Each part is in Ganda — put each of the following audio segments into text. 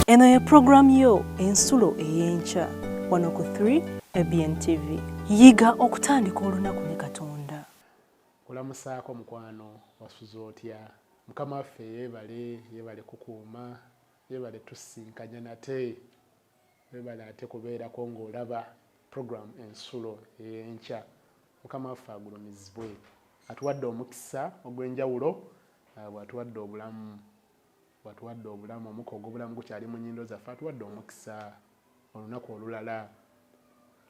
Eno ye program yo ensulo ey'enkya wano ku 3 ABN TV. Yiga okutandika olunaku ne Katonda. Olamusaako mukwano wasuza otya? Mukama waffe yeebale kukuuma, yeebale tusinkanya nate, yeebale ate kubeerako ng'olaba program ensulo ey'enkya. Mukama waffe agulumizibwe. Atuwadde omukisa ogw'enjawulo, bw'atuwadde obulamu. Watuwadde obulamu, omuko ogw'obulamu gukyali mu nnyindo zaffe, atuwadde omukisa olunaku olulala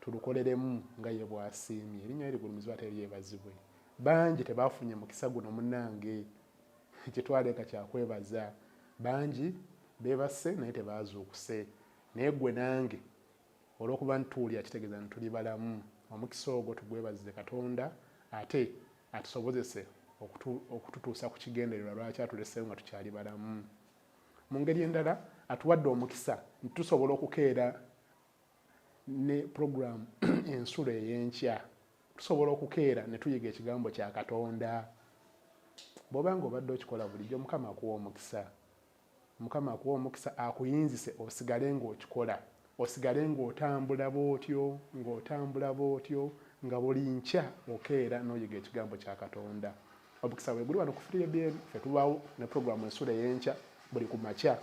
tulukoleremu nga ye bw'asiimye. Erinnya ligulumizibwe ate lyebazibwe. Bangi tebaafunye mukisa guno munnange, kyetwaleeka kyakwebaza. Bangi beebase naye tebaazuukuse. Naye ggwe nange olw'okuba ntuwulira kitegeeza nti tuli balamu. Omukisa ogwo tugwebazize Katonda ate atusobozese okututuusa ku kigendererwa lwaki atuleseewo nga tukyali balamu. Mu ngeri endala atuwadde omukisa nti tusobola okukeera ne program ensulo ey'enkya. Tusobola okukeera ne tuyiga ekigambo kya Katonda. Bw'oba ng'obadde okikola bulijjo, Mukama akuwa omukisa. Mukama akuwa omukisa akuyinzise osigale ng'okikola. Osigale ng'otambula bw'otyo nga buli nkya okeera n'oyiga ekigambo kya Katonda. Omukisa bwe guli wano ku Free ABN, ffe tubaawo ne program ensulo ey'enkya buli ku makya.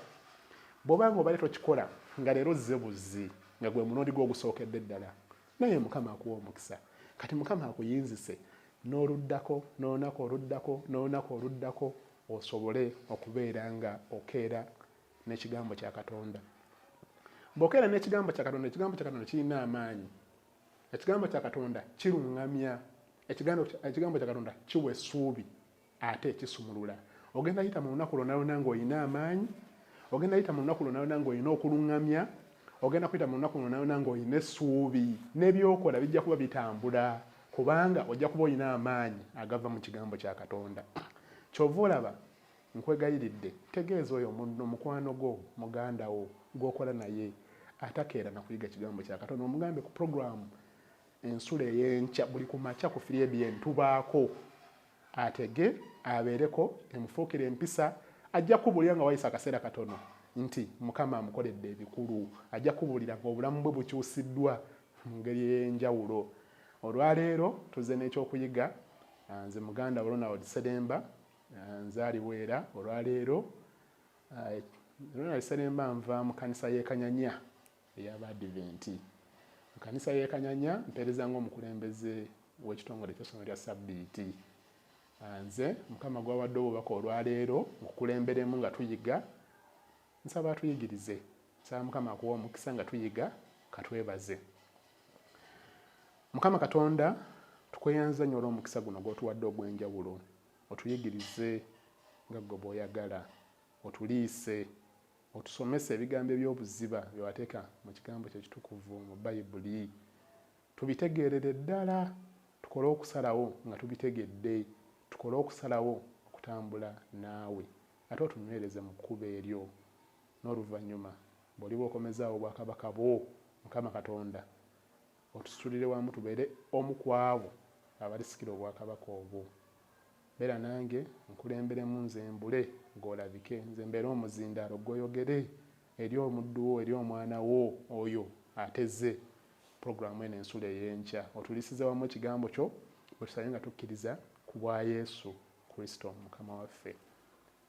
Bw'oba ng'obadde tokikola nga leero zze buzzi nga gwe murundi gwo ogusookedde ddala, naye Mukama akuwa omukisa. Kati Mukama akuyinzise n'oluddako n'olunaku oluddako osobole okubeera nga okeera n'ekigambo kya Katonda. Bw'okeera n'ekigambo kya Katonda, ekigambo kya Katonda kirina amaanyi. Ekigambo kya Katonda kiruŋŋamya. Ekigambo kya Katonda kiwa essuubi ate kisumulula. Ogenda yita mu lunaku lwonna ng'olina amaanyi, ogenda yita mu lunaku lwonna ng'olina okuluŋŋamya, ogenda kuyita mu lunaku lwonna ng'olina essuubi, n'ebyokola bijja kuba bitambula kubanga ojja kuba olina amaanyi agava mu kigambo kya Katonda. Kyova olaba nkwegayiridde, tegeeza oyo omuntu mukwano gwo, muganda wo gw'okola naye atakeera na kuyiga ekigambo kya Katonda, omugambe ku programu ensulo ey'enkya buli ku makya ku Free ABN tubaako, atege abeereko emufuukira empisa. Ajja kubuulira nga wayisa akaseera katono nti Mukama amukoledde ebikulu. Ajja kubuulira ng'obulamu bwe bukyusiddwa mu ngeri ey'enjawulo. Olwaleero tuzze n'ekyokuyiga. Nze muganda Ronald Seremba, nzaaliweera. Olwaleero Ronald Seremba nva mu kanisa y'e Kanyanya ey'Abadiventi. Mu kanisa y'e Kanyanya mpeereza ng'omukulembeze w'ekitongole ky'essomero lya Sabbiiti. Nze Mukama gwawadde obubaka olwaleero nkukulemberemu nga tuyiga. Nsaba tuyigirize. Nsaba Mukama akuwa omukisa nga tuyiga, katwebaze. Mukama Katonda tukweyanza nnyo olw'omukisa guno gw'otuwadde ogw'enjawulo. Otuyigirize nga ggwe bw'oyagala. Otuliise. Otusomese ebigambo eby'obuziba bye wateeka mu kigambo kyo ekitukuvu mu Bayibuli. Tubitegeerere ddala. Tukole okusalawo nga tubitegedde. Tukole okusalawo okutambula naawe. Ate otunywereze mu kkubo eryo. N'oluvannyuma bw'oliba okomezaawo obwakabaka bwo, Mukama Katonda, otusitulire wamu tubeere omu ku abo abalisikira obwakabaka obwo. Beera nange nkulemberemu nze mbule ng'olabike. Nze mbeere omuzindaalo gw'oyogere eri omuddu wo, eri omwana wo oyo ateze programu eno ensulo ey'enkya. Otulisize wamu ekigambo kyo bwe tusabe nga tukkiriza ku bwa Yesu Kristo Mukama waffe.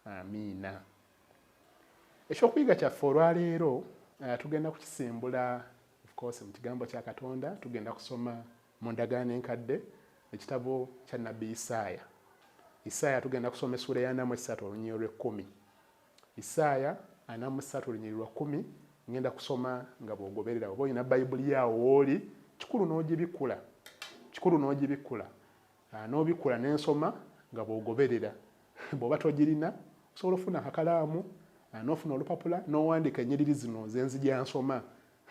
Amiina. Ekyokuyiga kyaffe olwaleero tugenda kukisimbula of course mu kigambo kya Katonda. Tugenda kusoma mu ndagaano enkadde ekitabo kya Nnabbi Isaaya. Tugenda kusoma essula ya 43 olunyiriri lw'ekkumi. Isaaya 43 olunyiriri lwa 10. Ngenda kusoma nga bw'ogoberera. Oba olina Bayibuli yaawo w'oli, kikulu n'ogibikkula. N'obikkula n'ensoma nga bw'ogoberera. Bw'oba togirina osobola ofuna akakalaamu n'ofuna olupapula n'owandiika ennyiriri zino z'enzija nsoma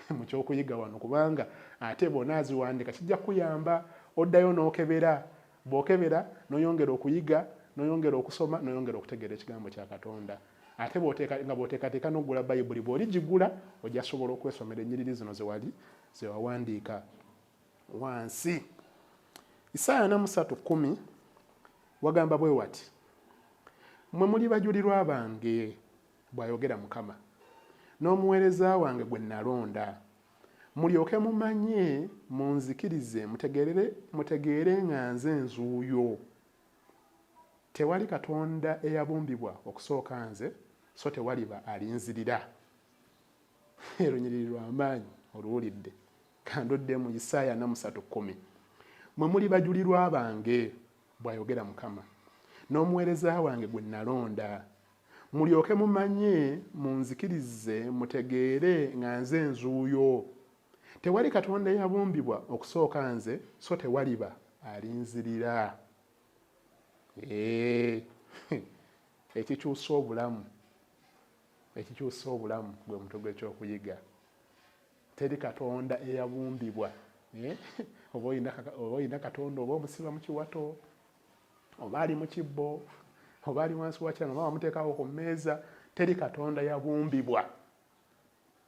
mu kyokuyiga wano, kubanga ate bw'onaaziwandiika kijja kuyamba. Oddayo n'okebera. Bw'okebera n'oyongera okuyiga, n'oyongera okusoma, n'oyongera okutegeera ekigambo kya Katonda. Ate bw'oteekateeka n'oggula Bayibuli, bw'oligigula ojja sobola okwesomera ennyiriri zino ze wawandiika wansi. Isaaya 43:10 wagamba bwe wati: mmwe muli bajulirwa bange, bw'ayogera Mukama. n'omuweereza wange gwe nalonda mulyoke mumanye munzikirize mutegeere nga nze nzuuyo tewali katonda eyabumbibwa okusooka nze so tewaliba alinzirira erunyiriri lw'amaanyi oluwulidde kandodde mu Isaaya 43:10 mwe muli bajulirwa bange bw'ayogera Mukama n'omuweereza wange gwe nalonda mulyoke mumanye munzikirize mutegeere nga nze nzuuyo tewali katonda eyabumbibwa okusooka nze so tewaliba alinzirira ekikyusa obulamu gwe mutwe gw'ekyokuyiga teri katonda eyabumbibwa oba olina katonda oba omusiba mu kiwato oba ali mu kibbo oba ali wansi wa kirano oba wamuteekawo ku mmeeza teri katonda yabumbibwa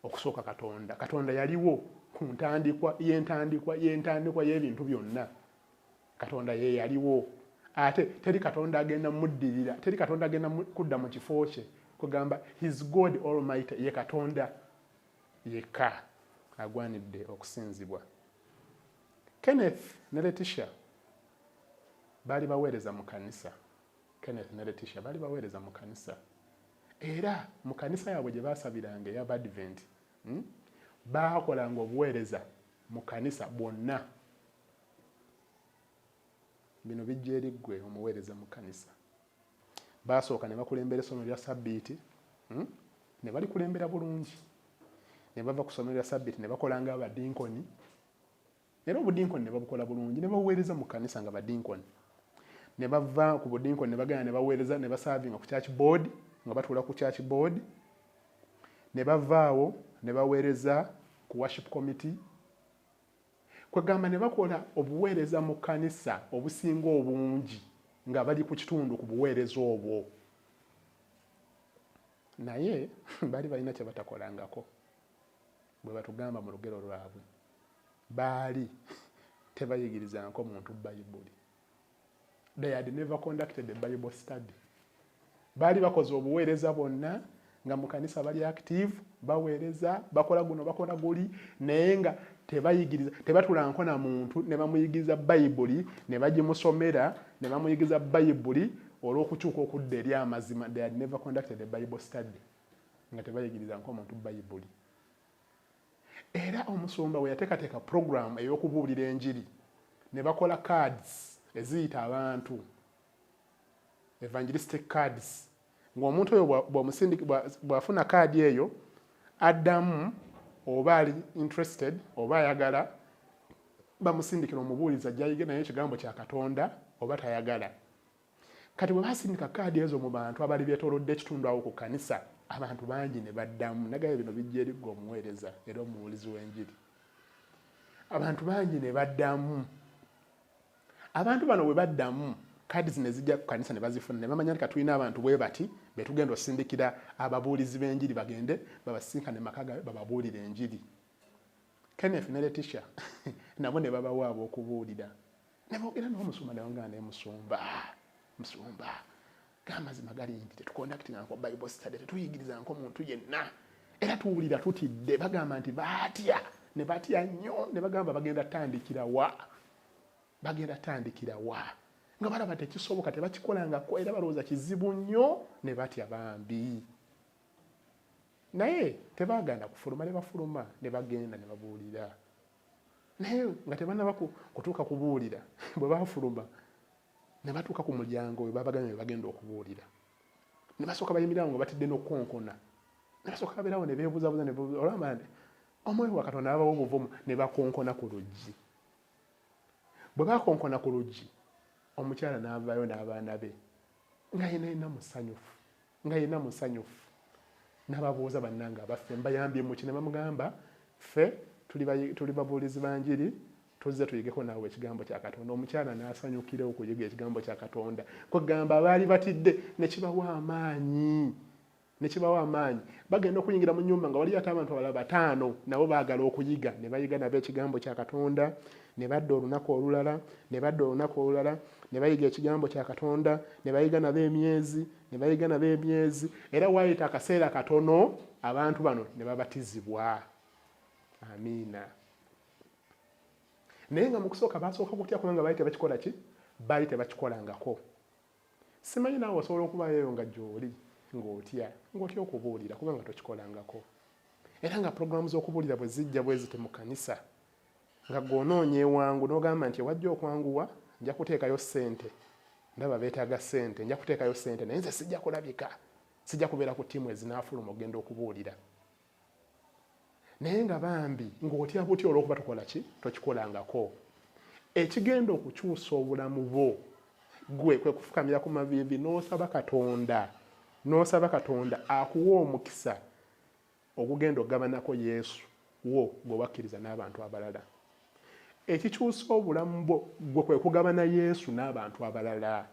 okusooka katonda yaliwo ku ntandikwa y'entandikwa y'ebintu byonna katonda ye yaliwo ate teri katonda agenda muddirira teri katonda agenda kudda mu kifo kye kugamba his God Almighty ye katonda yekka agwanidde okusinzibwa. Kenneth ne Letitia baali baweereza mu kanisa. Era mu kanisa yaabwe gye baasabiranga ey'Abadvent baakolanga obuweereza mu kanisa bwonna. Bino bijja eri ggwe omuweereza mu kanisa. Baasooka ne bakulembera essomero lya Sabbiiti ne balikulembera bulungi. Ne bava ku ssomero lya Sabbiiti ne bakolanga abadinkoni. Era obudinkoni ne babukola bulungi ne baweereza mu kanisa nga badinkoni. Ne bava ku budinkoni ne bagenda ne baweereza ne basaavinga ku church board nga batuula ku church board. Ne bavaawo ne baweereza ku worship committee. Kwegamba ne bakola obuweereza mu kanisa obusinga obungi nga bali ku kitundu ku buweereza obwo. Naye baali balina kye batakolangako bwe batugamba mu lugero lwabwe. Baali tebayigirizangako muntu Bayibuli. They had never conducted a Bible study. Baali bakoze obuweereza bonna nga mu kanisa bali active baweereza bakola guno bakola guli naye nga tebayigiriza tebatulangako na muntu ne bamuyigiriza Bayibuli ne bagimusomera ne bamuyigiriza Bayibuli olw'okukyuka okudda eri amazima. They had never conducted a Bible study nga tebayigirizangako muntu Bayibuli. Era omusumba we yateekateeka program ey'okubuulira enjiri ne bakola cards eziyita abantu evangelistic cards ng'omuntu oyo bw'afuna kaadi eyo addamu oba ali interested oba ayagala bamusindikira omubuuliza gy'ayiga naye ekigambo kya Katonda oba tayagala. Kati bwe basindika kaadi ezo mu bantu abali beetoolodde ekitundu awo ku kanisa abantu bangi ne baddamu. Nagaye bino bijja eri ggwe omuweereza era omuwulizi w'enjiri. Abantu bangi ne baddamu. Abantu bano bwe baddamu kaadi zino ezijja ku kanisa ne bazifuna ne bamanya nti tulina abantu bwe bati be tugenda osindikira ababuulizi b'enjiri bagende babasinkane maka gaabwe bababuulire enjiri. Kenneth ne Letitia nabo ne babawaaba okubuulira. Ne boogera n'omusumba naye nga musumba g'amazima gali nti tetukondakitingako Bible study tetuyigirizangako muntu yenna era tuwulira tutidde. Bagamba nti batya ne batya nnyo ne bagamba bagenda tandikira wa nga balaba tekisoboka tebakikolangako era balowooza kizibu nnyo ne batya bambi. Naye tebaaganda kufuluma ne bafuluma ne bagenda ne babuulira. Naye nga tebannaba kutuuka kubuulira bwe bafuluma ne batuuka ku mulyango we babagambye bagenda okubuulira. Ne basooka bayimirirawo nga batidde n'okukonkona. Ne basooka babeerawo ne beebuuzabuuza olwamba nti omwoyo wa Katonda abawo obuvumu ne bakonkona ku luggi. Bwe bakonkona ku luggi omukyala n'avaayo n'abaana be nga yenna musanyufu n'ababuuza bannange abaffe mbayambye muki ne bamugamba ffe tuli babuulizi ba njiri tuzze tuyigeko naawe ekigambo kya Katonda. Omukyala n'asanyukira okuyiga ekigambo kya Katonda. Kwegamba baali batidde ne kibawa amaanyi bagenda okuyingira mu nnyumba nga waliyo ate abantu abalala 5 nabo baagala okuyiga ne bayiga nabo ekigambo kya Katonda ne badda olunaku olulala ne badda olunaku olulala ne bayiga ekigambo kya Katonda ne bayiga nabo emyezi ne bayiga nabo emyezi era waayita akaseera katono abantu bano ne babatizibwa. Amiina. Naye nga mu kusooka basooka kutya kubanga baali tebakikola ki? Baali tebakikolangako. Simanyi naawe osobola okubayo nga gy'oli ng'otya okubuulira kubanga tokikolangako. Era nga pulogulaamu z'okubuulira bwe zijja bwe zite mu kanisa nga gw'onoonya ewangu n'ogamba nti ewajja okwanguwa nja kuteekayo ssente, ndaba beetaaga ssente, nja kuteekayo ssente naye nze sijja kulabika, sijja kubeera ku ttiimu ezinaafuluma ogenda okubuulira. Naye nga bambi ng'otya butya olw'okuba tokola ki? Tokikolangako. Ekigenda okukyusa obulamu bwo gwe kwe kufukamira ku maviivi n'osaba Katonda akuwa omukisa ogugenda okugabanako Yesu wo gwe wakkiriza n'abantu abalala. Ekikyusa obulamu bwo gwe kwe kugabana Yesu n'abantu abalala.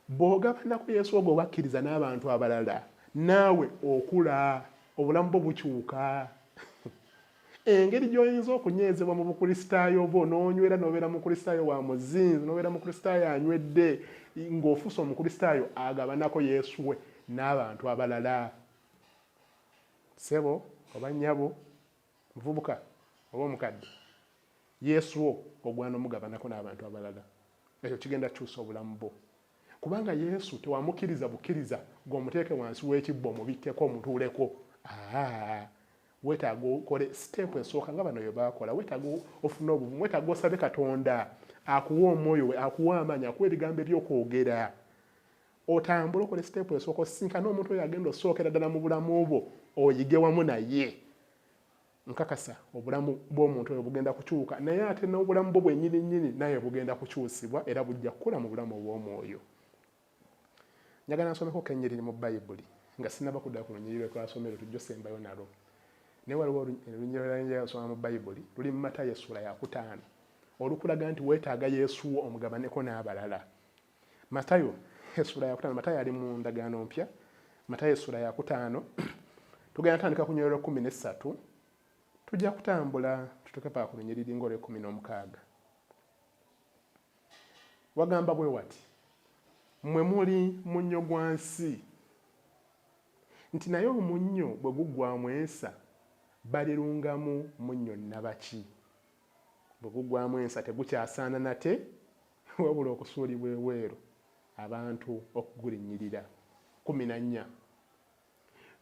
Bw'ogabanako Yesu ogwe wakkiriza n'abantu abalala naawe okula, obulamu bwo bukyuka. Engeri gy'oyinza okunywezebwa mu bukristaayo bwo n'onywera n'obeera mukristaayo wa muzinzi n'obeera mukristaayo anywedde ng'ofuuse omukristaayo agabanako Yesu we n'abantu abalala. Ssebo oba nnyabo, muvubuka oba omukadde, Yesu wo ogwana omugabanako n'abantu abalala. Ekyo kigenda kukyusa obulamu bwo. Kubanga Yesu tewamukkiriza bukkiriza ng'omuteeke wansi w'ekibbo omubikkeko omutuuleko. Weetaaga okole siteepu esooka nga bano bye baakola. Weetaaga ofune obuvumu, weetaaga osabe Katonda akuwa omwoyo we, akuwa amaanyi, akuwa ebigambo eby'okwogera. Otambule okole siteepu esooka osisinkane omuntu oyo agenda osookera ddala mu bulamu bwo oyige wamu naye. Nkakasa obulamu bw'omuntu oyo bugenda kukyuka naye ate n'obulamu bwo bwennyini naye bugenda kukyusibwa era bujja kukula mu bulamu obw'omwoyo. Njagala nsomeko kennyiriri mu Bayibuli nga sinaba kudda ku lunyiriri lwe twasomero tujja osembayo nalwo. Naye waliwo olunyiriri lwe njagala nsoma mu Bayibuli luli mu Matayo essula ya 5 olukulaga nti weetaaga Yesu wo omugabaneko n'abalala. Matayo essula ya 5, Matayo ali mu ndagaano mpya. Matayo essula ya 5 tugenda tandika ku nnyiriri 13 tujja kutambula tutuuke paka ku lunyiriri ng'olwe 16. Wagamba bwe wati, mmwe muli munnyo gwa nsi, nti naye omunnyo bwe guggwaamu ensa balirungamu munnyo nnabaki. Bwe guggwaamu ensa tegukyasaana nate wabula okusuulibwa eweeru abantu okugulinnyirira. 14.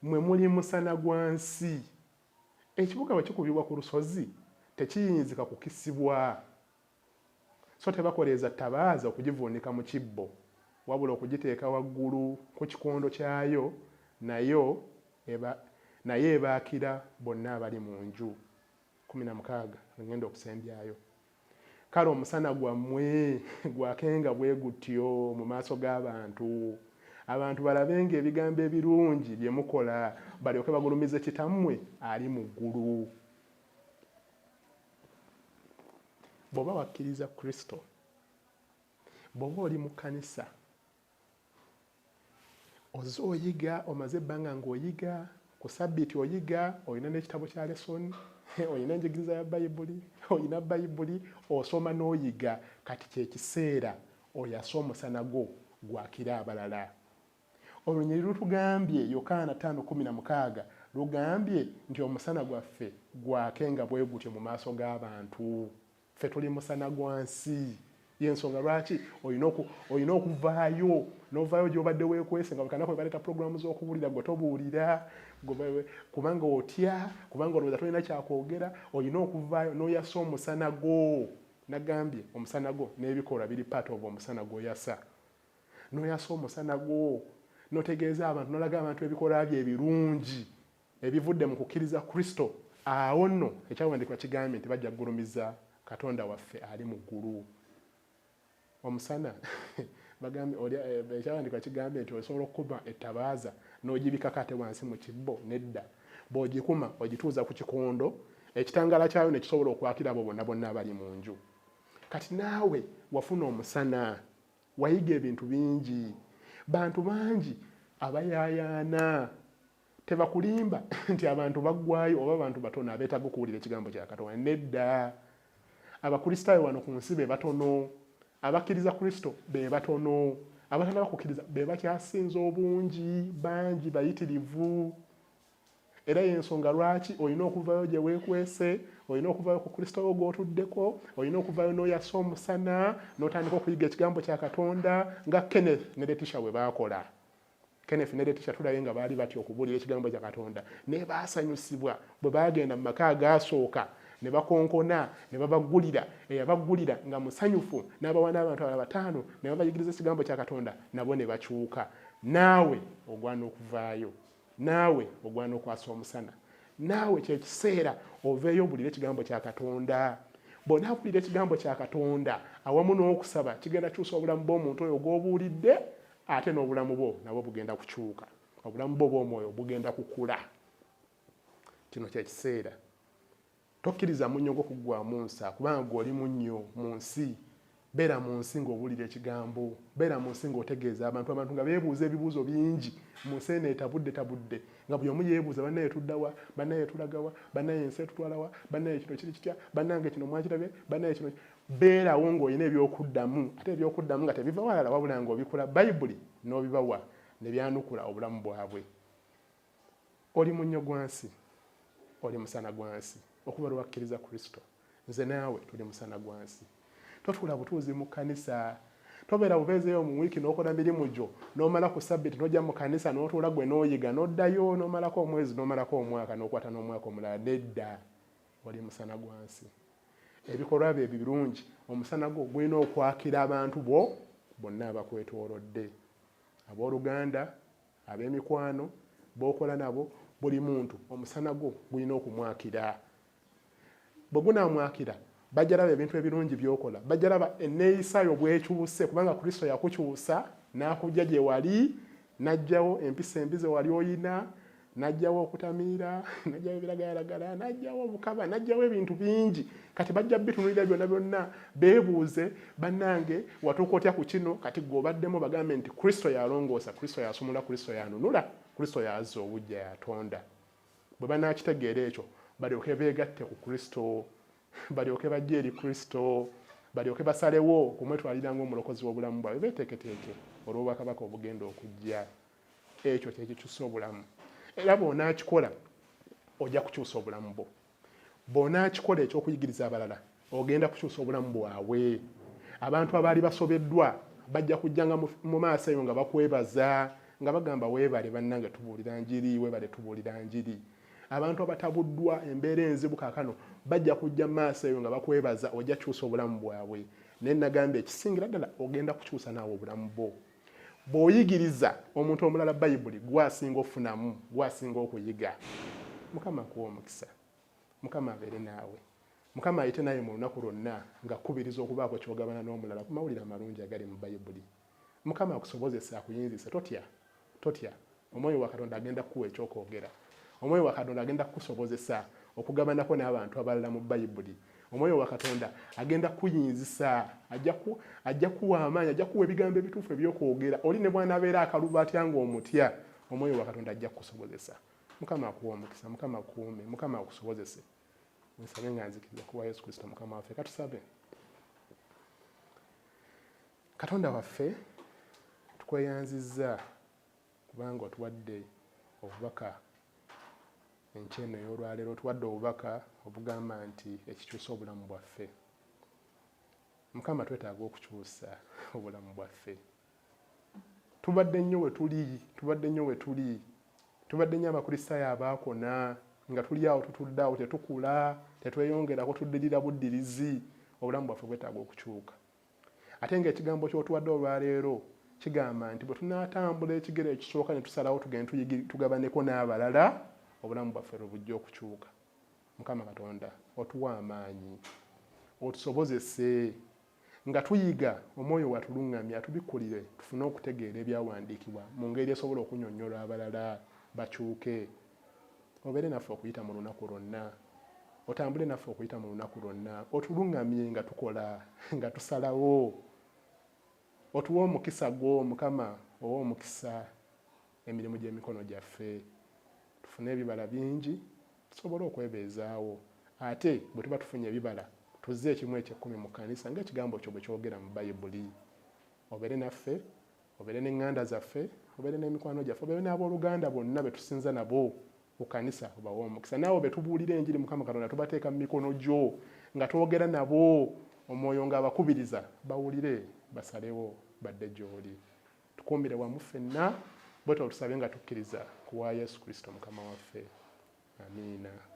Mmwe muli musana gwa nsi. Ekibuga bwe kikubibwa ku lusozi tekiyinzika kukisibwa, so tebakoleeza ttabaaza okugivuunika mu kibbo wabula okugiteeka waggulu ku kikondo kyayo naye ebaakira bonna abali mu nju. 16 ngenda okusembyayo. Kale omusana gwammwe gwakenga bwe gutyo mu maaso g'abantu, abantu balabenga ebigambo ebirungi bye mukola balyoke bagulumize Kitammwe ali mu ggulu. Bw'oba wakkiriza Kristo, bw'oba oli mu kkanisa, oze oyiga, omaze ebbanga ng'oyiga, ku Ssabbiiti oyiga, olina n'ekitabo kya lesoni, olina enjigiriza ya Bayibuli, olina Bayibuli, osoma n'oyiga. Kati kye kiseera oyase omusana gwo gwakira abalala. Olunyiriri lutugambye Yokaana 5:16 lugambye nti omusana gwaffe gwakenga bwe gutyo mu maaso g'abantu. Ffe tuli musana gwa nsi. Y'ensonga lwaki olina okuvaayo n'ovaayo gy'obadde weekwese nga bukanako baleeta pulogulaamu z'okubuulira gwe tobuulira kubanga otya, kubanga olowooza tolina kyakwogera. Olina okuvaayo n'oyasa omusana gwo. Nagambye omusana gwo n'ebikolwa biri part of omusana gw'oyasa. N'oyasa omusana gwo n'otegeeza abantu, n'olaga abantu ebikolwa bye ebirungi ebivudde mu kukkiriza Kristo. Awo nno ekyawandiikibwa kigambye nti bajja kugulumiza Katonda waffe ali mu ggulu. Omusana ekyawandiikibwa kigambye nti osobola okukuba ettabaaza n'ogibikako ate wansi mu kibbo. Nedda, bw'ogikuma ogituuza ku kikondo, ekitangaala kyayo ne kisobola okwakira abo bonna bonna abali mu nju. Kati naawe wafuna omusana, wayiga ebintu bingi. Bantu bangi abayaayaana tebakulimba nti abantu baggwayo oba abantu batono abeetaaga okuwulira ekigambo kya Katonda. Nedda, abakristaayo wano ku nsi be batono, abakkiriza Kristo be batono, abatana bakukkiriza be bakyasinza obungi, bangi bayitirivu. Era y'ensonga lwaki olina okuvayo gye weekwese, olina okuvayo ku Kristo wo gw'otuddeko, olina okuvayo n'oyasa omusana n'otandika okuyiga ekigambo kya Katonda nga Kenneth ne Letitia bwe baakola. Kenneth ne Letitia tulabe nga baali batya okubuulira ekigambo kya Katonda ne baasanyusibwa bwe baagenda mu maka agaasooka ne bakonkona ne babaggulira, eyabaggulira nga musanyufu n'abawa n'abantu abalala 5 ne babayigiriza ekigambo kya Katonda nabo ne bakyuka. Naawe ogwana okuvaayo, naawe ogwana okwasa omusana, naawe kyekiseera oveeyo obuulire ekigambo kya Katonda. Bw'onaabuulira ekigambo kya Katonda awamu n'okusaba kigenda kyusa obulamu bw'omuntu oyo gw'obuulidde, ate n'obulamu bwo nabwo bugenda kukyuka, obulamu bwo bw'omwoyo bugenda kukula. Kino kyekiseera. Tokkiriza munnyo gwo kuggwaamu nsa, kubanga gw'oli munnyo mu nsi. Beera mu nsi ng'obuulira ekigambo, beera mu nsi ng'otegeeza abantu nga beebuuza ebibuuzo bingi mu nsi eno etabudde nga buli omu yeebuuza bannaye tuddawa, bannaye tulagawa, bannaye ensi etutwalawa, bannaye kino kiri kitya, bannange kino mwakirabye, bannaye kino. Beerawo ng'olina ebyokuddamu, ate ebyokuddamu nga tebiva walala wabula ng'obikola Bayibuli n'obibawa ne byanukula obulamu bwabwe. Oli munnyo gwa nsi, oli musana gwa nsi, okuba lwakkiriza Kristo. Nze naawe tuli musana gwa nsi. Totula butuuzi mu kkanisa, tobeera bubeezeeyo mu wiiki n'okola mirimu gyo n'omala ku Ssabbiiti n'ojja mu kkanisa n'otuula gwe n'oyiga n'oddayo n'omalako omwezi n'omalako omwaka n'okwata n'omwaka omulala. Nedda, oli musana gwa nsi. Ebikolwa bye birungi, omusana gwo gulina okwakira abantu bo bonna abakwetoolodde, abooluganda, ab'emikwano, b'okola nabo, buli muntu omusana gwo gulina okumwakira. Bwe gunaamwakira bajja laba ebintu ebirungi by'okola, bajja laba enneeyisaayo bwekyuse, kubanga Kristo yakukyusa n'akujja gye wali, n'aggyawo empisa embi ze wali oyina, n'aggyawo okutamiira, n'aggyawo ebiragalalagala, n'aggyawo obukaba, n'aggyawo ebintu bingi. Kati bajja bitunuulira byonna byonna beebuuze, bannange watuuka otya ku kino, kati gw'obaddemu bagambe nti Kristo yalongoosa, Kristo yasumula, Kristo yanunula, Kristo yazza obujja, yatonda. Bwe banaakitegeera ekyo balyoke beegatte ku Kristo, balyoke bajje eri Kristo, balyoke basalewo kumwetwalira ng'omulokozi w'obulamu bwabwe, beeteeketeeke olw'obwakabaka obugenda okujja. Ekyo kyekikyusa obulamu. Era bw'onaakikola ojja kukyusa obulamu bwo. Bw'onaakikola eky'okuyigiriza abalala ogenda kukyusa obulamu bwabwe. Abantu abaali basobeddwa bajja kujjanga mu maaso eyo nga bakwebaza, nga bagamba weebale bannange tubuulira njiri, weebale tubuulira njiri. Abantu abatabuddwa embeera enzibu kaakano bajja kujja mu maaso eyo nga bakwebaza, ojja kukyusa obulamu bwabwe. Naye nagamba ekisingira ddala ogenda kukyusa naawe obulamu bwo. Bw'oyigiriza omuntu omulala Bayibuli gwasinga ofunamu, gwasinga okuyiga. Mukama akuwa omukisa, Mukama abeere naawe, Mukama ayite naye mu lunaku lwonna ng'akkubiriza okubaako ky'ogabana n'omulala ku mawulire amalungi agali mu Bayibuli. Mukama akusobozesa, akuyinzise, totya. Omwoyo wa Katonda agenda kukuwa ekyokwogera. Omwoyo wa Katonda agenda kukusobozesa okugabanako n'abantu abalala mu Bayibuli. Omwoyo wa Katonda agenda kuyinzisa, ajja kuwa amaanyi, ajja kuwa ebigambo ebituufu ebyokwogera. Oli ne bw'anaabeera akaluba atya ng'omutya, omwoyo wa Katonda ajja kukusobozesa. Mukama akuwa omukisa, Mukama akuume, Mukama akusobozese. Nsabe nga nzikiriza kuwa Yesu Kristo Mukama waffe. Katusabe. Katonda waffe, tukweyanzizza kubanga otuwadde obubaka enkya eno ey'olwaleero, otuwadde obubaka obugamba nti ekikyusa obulamu bwaffe. Mukama twetaaga okukyusa obulamu bwaffe. Tubadde nnyo we tuli, tubadde nnyo abakristaayo abaakona nga tuli awo tutudde awo tetukula, tetweyongerako, tuddirira buddirizi. Obulamu bwaffe bwetaaga okukyuka. Ate ng'ekigambo ky'otuwadde olwaleero kigamba nti bwe tunaatambula ekigere ekisooka ne tusalawo tugende tugabaneko n'abalala, obulamu bwaffe bujja okukyuka. Mukama Katonda otuwa amaanyi, otusobozese nga tuyiga, omwoyo watuluŋŋamya atubikkulire tufune okutegeera ebyawandiikibwa mu ngeri esobola okunnyonnyola abalala bakyuke. Obeere naffe okuyita mu lunaku lwonna, otambule naffe okuyita mu lunaku lwonna, otuluŋŋamye nga tukola, nga tusalawo. Otuwa omukisa gwo Mukama, owa omukisa emirimu gy'emikono gyaffe, tufune ebibala bingi tusobole okwebeezaawo. Ate bwe tuba tufunye ebibala tuzze ekimu eky'ekkumi mu kkanisa ng'ekigambo kyo bwe kyogera mu bayibuli. Obeere naffe, obeere n'eŋŋanda zaffe, obeere n'emikwano gyaffe, obeere n'abooluganda bonna be tusinza nabo ku kkanisa obawe omukisa. Naawe be tubuulira enjiri Mukama Katonda tubateeka mu mikono gyo nga twogera nabo, Omwoyo ng'abakubiriza bawulire basalewo badde gy'oli. Tukuumire wamu ffenna bwetyo tusabe nga tukkiriza ku wa Yesu Kristo Mukama waffe. Amiina.